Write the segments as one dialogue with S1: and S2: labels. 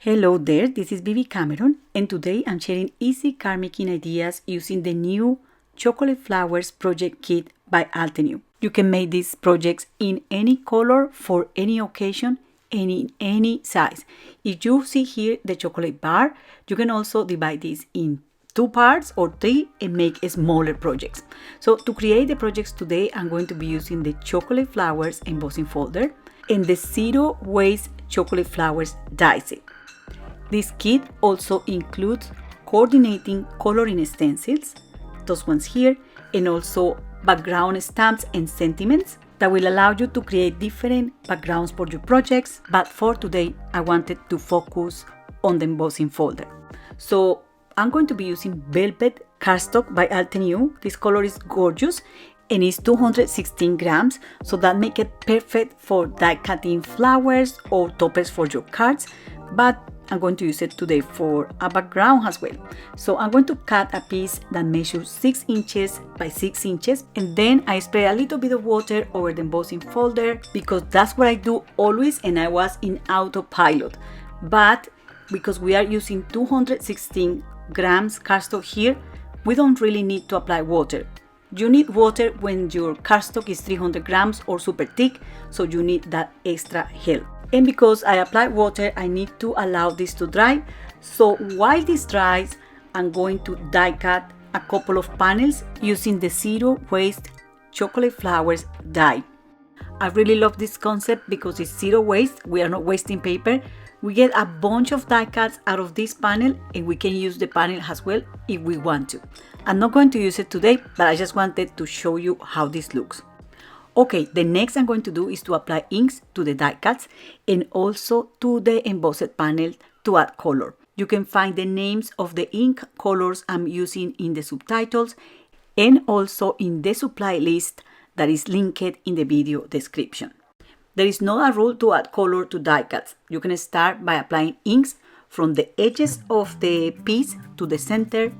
S1: Hello there, this is Bibi Cameron, and today I'm sharing easy card making ideas using the new Chocolate Flowers project kit by Altenew. You can make these projects in any color for any occasion and in any size. If you see here the chocolate bar, you can also divide this in 2 parts or 3 and make smaller projects. So to create the projects today, I'm going to be using the Chocolate Flowers embossing folder and the Zero Waste Chocolate Flowers die set. This kit also includes coordinating coloring stencils, those ones here, and also background stamps and sentiments that will allow you to create different backgrounds for your projects. But for today, I wanted to focus on the embossing folder. So I'm going to be using Velvet Cardstock by Altenew. This color is gorgeous and it's 216 grams, so that makes it perfect for die cutting flowers or toppers for your cards. But I'm going to use it today for a background as well. So I'm going to cut a piece that measures 6 inches by 6 inches, and then I spray a little bit of water over the embossing folder because that's what I do always, and I was in autopilot. But because we are using 216 grams cardstock here, we don't really need to apply water. You need water when your cardstock is 300 grams or super thick, so you need that extra help. And because I applied water, I need to allow this to dry. So while this dries, I'm going to die cut a couple of panels using the Zero Waste Chocolate Flowers die. I really love this concept because it's zero waste. We are not wasting paper. We get a bunch of die cuts out of this panel, and we can use the panel as well if we want to. I'm not going to use it today, but I just wanted to show you how this looks. Okay, the next I'm going to do is to apply inks to the die cuts and also to the embossed panel to add color. You can find the names of the ink colors I'm using in the subtitles and also in the supply list that is linked in the video description. There is not a rule to add color to die cuts. You can start by applying inks from the edges of the piece to the center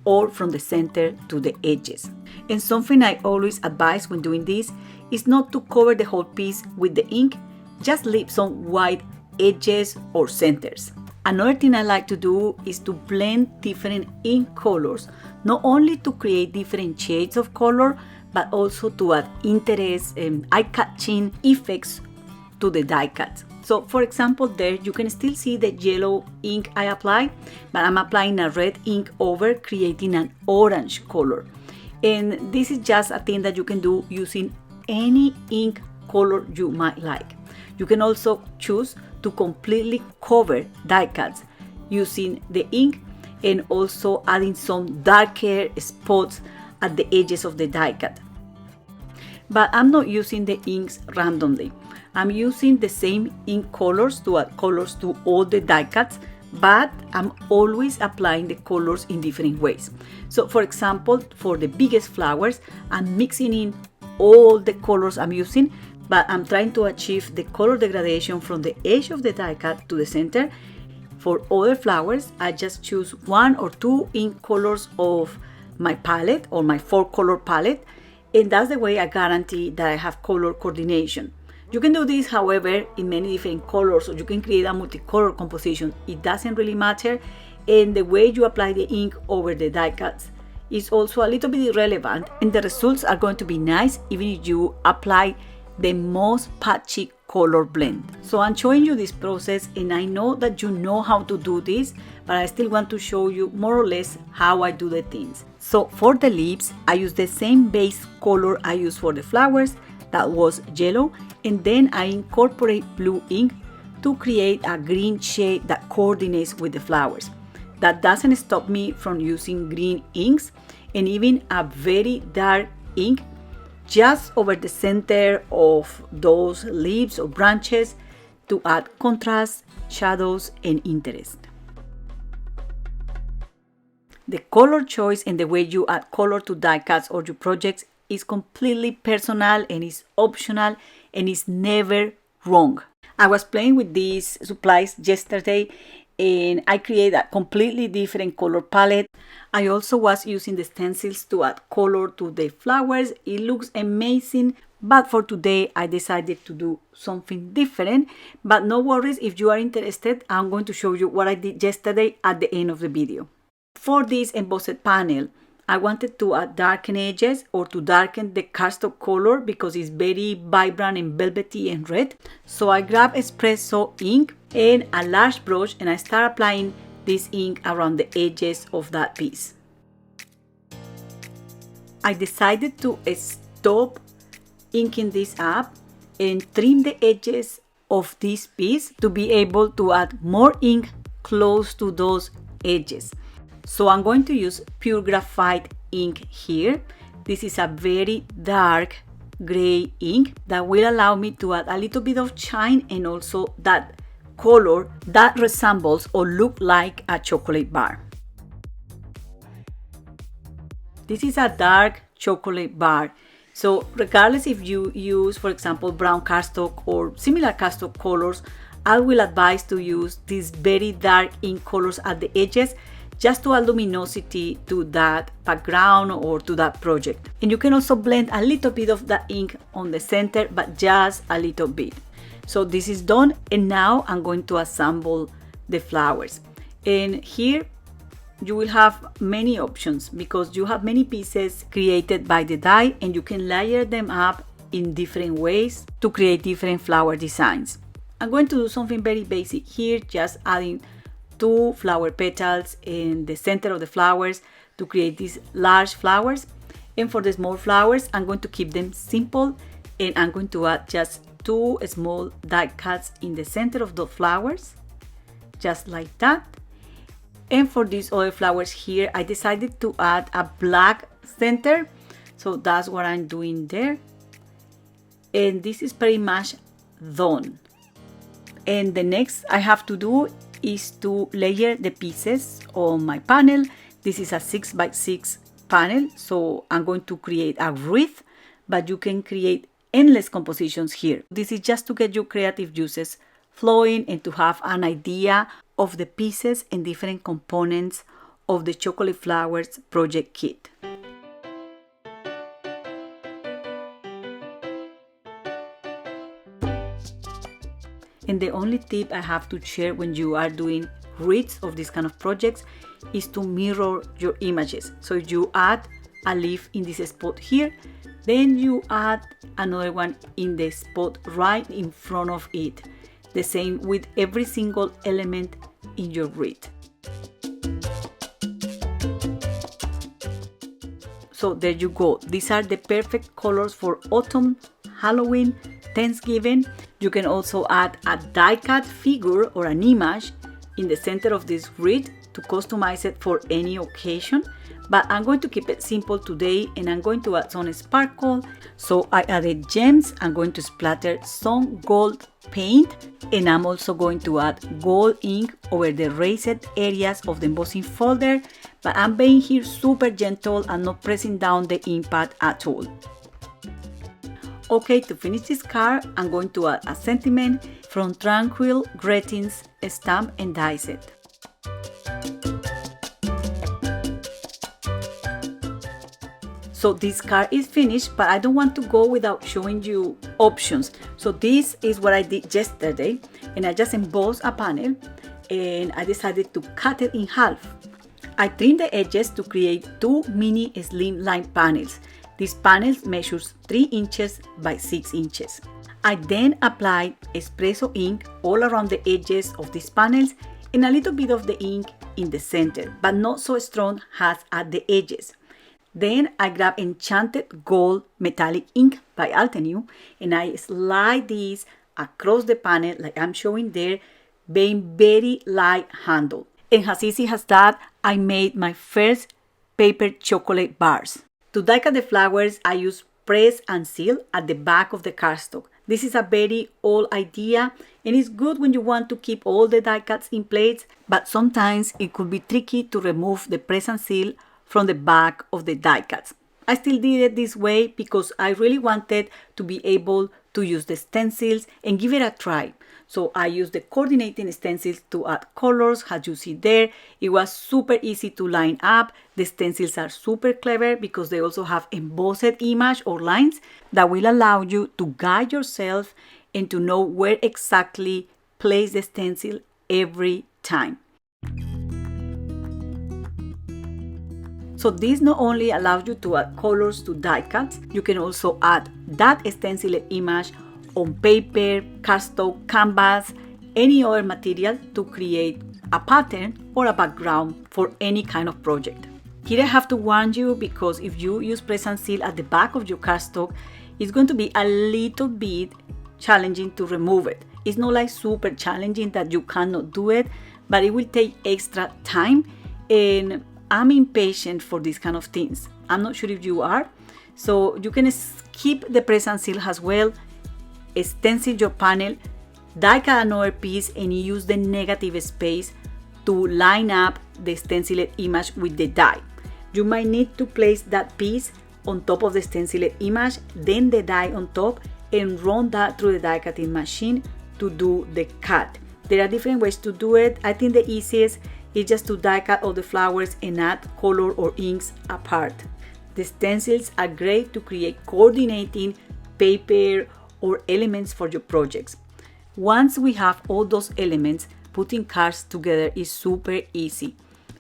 S1: or from the center to the edges. And something I always advise when doing this is not to cover the whole piece with the ink, just leave some white edges or centers. Another thing I like to do is to blend different ink colors, not only to create different shades of color, but also to add interest and eye-catching effects to the die cuts. So for example, there you can still see the yellow ink I applied, but I'm applying a red ink over, creating an orange color. And this is just a thing that you can do using any ink color you might like. You can also choose to completely cover die cuts using the ink and also adding some darker spots at the edges of the die cut. But I'm not using the inks randomly. I'm using the same ink colors to add colors to all the die cuts, but I'm always applying the colors in different ways. So for example, for the biggest flowers, I'm mixing in all the colors I'm using, but I'm trying to achieve the color degradation from the edge of the die cut to the center. For other flowers, I just choose 1 or 2 ink colors of my palette or my 4-color palette, and that's the way I guarantee that I have color coordination. You can do this, however, in many different colors, or you can create a multicolor composition. It doesn't really matter, and the way you apply the ink over the die cuts is also a little bit irrelevant, and the results are going to be nice even if you apply the most patchy color blend. So I'm showing you this process, and I know that you know how to do this, but I still want to show you more or less how I do the things. So for the leaves, I use the same base color I use for the flowers, that was yellow, and then I incorporate blue ink to create a green shade that coordinates with the flowers. That doesn't stop me from using green inks and even a very dark ink just over the center of those leaves or branches to add contrast, shadows, and interest. The color choice and the way you add color to die cuts or your projects is completely personal and is optional and is never wrong. I was playing with these supplies yesterday and I created a completely different color palette. I also was using the stencils to add color to the flowers. It looks amazing, But for today, I decided to do something different. But no worries, if you are interested, I'm going to show you what I did yesterday at the end of the video. For this embossed panel, I wanted to add darken edges or to darken the cardstock color because it's very vibrant and velvety and red. So I grabbed Espresso ink and a large brush and I start applying this ink around the edges of that piece. I decided to stop inking this up and trim the edges of this piece to be able to add more ink close to those edges. So I'm going to use pure graphite ink here. This is a very dark gray ink that will allow me to add a little bit of shine and also that color that resembles or look like a chocolate bar. This is a dark chocolate bar. So regardless if you use, for example, brown cardstock or similar cardstock colors, I will advise to use these very dark ink colors at the edges just to add luminosity to that background or to that project. And you can also blend a little bit of that ink on the center, but just a little bit. So this is done, and now I'm going to assemble the flowers. And here you will have many options because you have many pieces created by the die and you can layer them up in different ways to create different flower designs. I'm going to do something very basic here, just adding 2 flower petals in the center of the flowers to create these large flowers. And for the small flowers, I'm going to keep them simple and I'm going to add just 2 small die cuts in the center of the flowers, just like that. And for these other flowers here, I decided to add a black center. So that's what I'm doing there. And this is pretty much done. And the next I have to do is to layer the pieces on my panel. This is a 6x6 panel, so I'm going to create a wreath, but you can create endless compositions here. This is just to get your creative juices flowing and to have an idea of the pieces and different components of the Chocolate Flowers project kit. And the only tip I have to share when you are doing wreaths of this kind of projects is to mirror your images. So you add a leaf in this spot here, then you add another one in the spot right in front of it. The same with every single element in your wreath. So there you go. These are the perfect colors for autumn, Halloween, Thanksgiving. You can also add a die cut figure or an image in the center of this wreath to customize it for any occasion. But I'm going to keep it simple today and I'm going to add some sparkle. So I added gems. I'm going to splatter some gold paint and I'm also going to add gold ink over the raised areas of the embossing folder. But I'm being here super gentle and not pressing down the ink pad at all. Okay, to finish this card, I'm going to add a sentiment from Tranquil Greetings stamp and die set. So this card is finished, but I don't want to go without showing you options. So this is what I did yesterday, and I just embossed a panel and I decided to cut it in half. I trimmed the edges to create 2 mini slimline panels. This panel measures 3 inches by 6 inches. I then applied espresso ink all around the edges of these panels and a little bit of the ink in the center, but not so strong as at the edges. Then I grabbed Enchanted Gold Metallic Ink by Altenew and I slide this across the panel like I'm showing there, being very light handled. And as easy as that, I made my first paper chocolate bars. To die cut the flowers, I use press and seal at the back of the cardstock. This is a very old idea and it's good when you want to keep all the die cuts in place, but sometimes it could be tricky to remove the press and seal from the back of the die cuts. I still did it this way because I really wanted to be able to use the stencils and give it a try. So I used the coordinating stencils to add colors, as you see there. It was super easy to line up. The stencils are super clever because they also have embossed image or lines that will allow you to guide yourself and to know where exactly place the stencil every time. So this not only allows you to add colors to die cuts, you can also add that stenciled image on paper, cardstock, canvas, any other material to create a pattern or a background for any kind of project. Here I have to warn you, because if you use press and seal at the back of your cardstock, it's going to be a little bit challenging to remove it. It's not like super challenging that you cannot do it, but it will take extra time, and I'm impatient for these kind of things. I'm not sure if you are, so you can skip the press and seal as well. Stencil your panel, die cut another piece, and use the negative space to line up the stenciled image with the die. You might need to place that piece on top of the stenciled image, then the die on top, and run that through the die cutting machine to do the cut. There are different ways to do it. I think the easiest is just to die cut all the flowers and add color or inks apart. The stencils are great to create coordinating paper or elements for your projects. Once we have all those elements, putting cards together is super easy.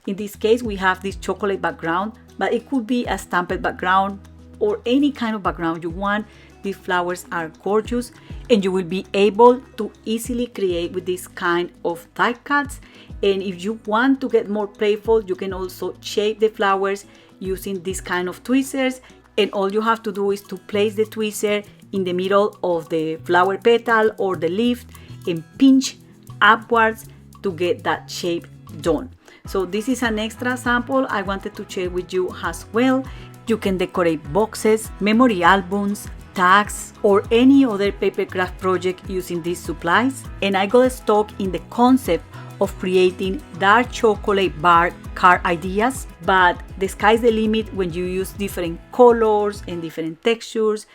S1: In this case, we have this chocolate background, but it could be a stamped background or any kind of background you want. These flowers are gorgeous, and you will be able to easily create with this kind of die cuts. And if you want to get more playful, you can also shape the flowers using this kind of tweezers, and all you have to do is to place the tweezer in the middle of the flower petal or the leaf and pinch upwards to get that shape done. So this is an extra sample I wanted to share with you as well. You can decorate boxes, memory albums, tags, or any other paper craft project using these supplies. And I got stuck in the concept of creating dark chocolate bar card ideas, but the sky's the limit when you use different colors and different textures.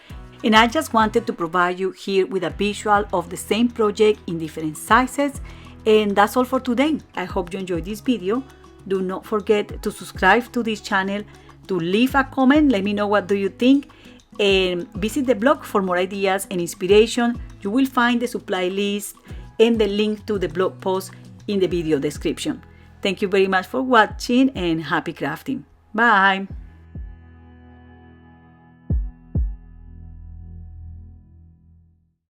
S1: And I just wanted to provide you here with a visual of the same project in different sizes. And that's all for today. I hope you enjoyed this video. Do not forget to subscribe to this channel, to leave a comment, let me know what do you think, and visit the blog for more ideas and inspiration. You will find the supply list and the link to the blog post in the video description. Thank you very much for watching, and happy crafting. Bye!